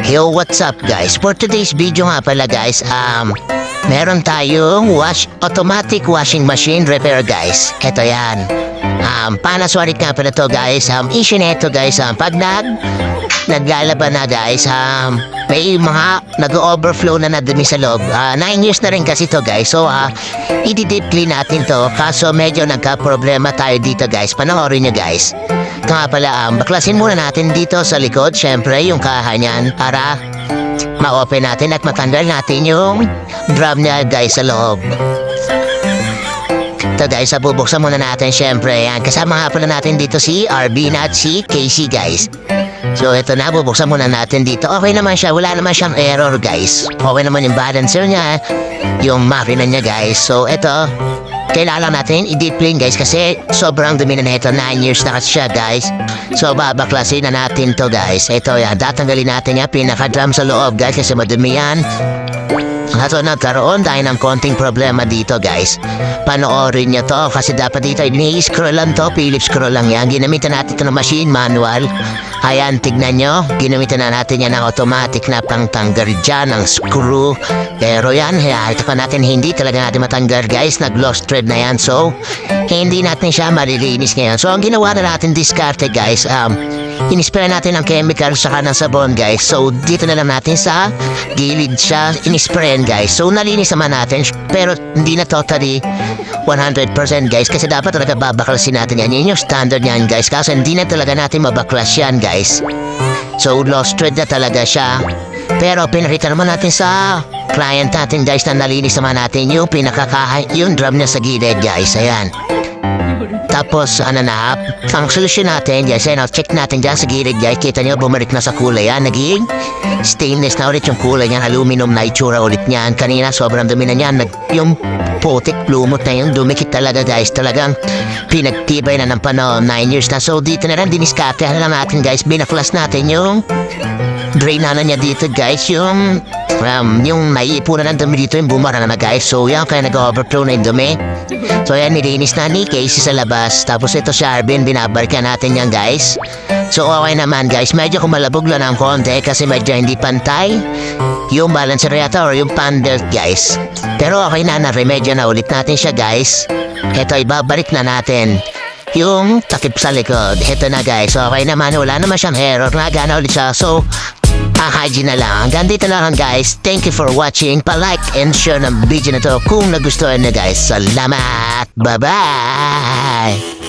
Yo, what's up guys? For today's video nga pala guys, meron tayong automatic washing machine repair guys. Ito yan. Panasonic nga pala to guys. Issue na ito guys, pag naglalaban na guys, may mga nag-overflow na dumi sa loob. 9 years na rin kasi to guys. So, i-deep clean natin to. Kaso medyo nagka-problema tayo dito guys. Panoorin nyo guys. Ito nga pala, baklasin muna natin dito sa likod. Syempre, yung kaha niyan para ma-open natin at matanggal natin yung drum niya guys sa loob. Ito guys, bubuksan muna natin syempre. Yan. Kasama nga pala natin dito si RB at si Casey guys. So ito na, bubuksan muna natin dito. Okay naman siya, wala naman siyang error guys. Okay naman yung balancer niya, yung makina niya guys. So ito, kailangan natin i-deep clean guys kasi sobrang dumi na nito. 9 years na kasi siya guys. So babaklasin na natin to guys. Ito yan, tatanggalin natin yan pinaka-drum sa loob guys kasi madumi yan. So nagkaroon tayo ng konting problema dito guys. Panoorin nyo to kasi dapat dito ni-scroll lang to, Phillips scroll lang yan. Ginamitan natin ito ng machine manual. Ayan, tignan nyo, ginamitan na natin yan ng automatic na pangtanggal dyan ng screw. Pero yan, ito pa natin hindi talaga natin matanggal guys. Nag-lost thread na yan, so hindi natin siya malilinis ngayon. So ang ginawa na natin diskarte guys, in-spray natin ng chemical saka ng sabon guys. So dito na lang natin sa gilid siya in-sprayan guys. So nalinis naman natin pero hindi na totally 100% guys kasi dapat talaga babaklasin natin yan. Yun yung standard yan guys. Kaso hindi na talaga natin mabaklas yan guys. So lost thread na talaga siya. Pero pinakita naman natin sa client natin guys na nalinis naman natin yung pinakakahay, yung drum niya sa gilid guys. Ayan. Tapos ang solusyon natin guys, check natin dyan sa gilid guys. Kita nyo bumalik na sa kulay yan. Naging stainless na ulit yung kulay niyan. Aluminum na itsura ulit niyan. Kanina sobrang dumi na niyan. Yung putik lumot na yung dumikit talaga guys. Talagang pinagtibay na ng panahon. 9 years na. So dito na lang diniskarte na lang natin guys. Binaflas natin yung drain na niya dito guys. Yung naiipunan ng dumi dito yung bumara na guys. So yan kaya nag-overflow na yung dumi. So yan, nilinis na ni Casey sa labas. Tapos ito si Arvin, binabalikan natin yan guys. So okay naman guys, medyo kumalabog lang ng konti kasi medyo hindi pantay yung balancer yata or yung pan belt guys. Pero okay na, na-remedyo na ulit natin siya guys. Ito, ibabalik na natin yung takip sa likod. Ito na guys, okay naman, wala naman siyang error. Nagana ulit siya, so hygiene na lang. Hanggang dito lang guys. Thank you for watching. Pa-like and share ng video na to kung nagustuhan nyo guys. Salamat. Bye-bye.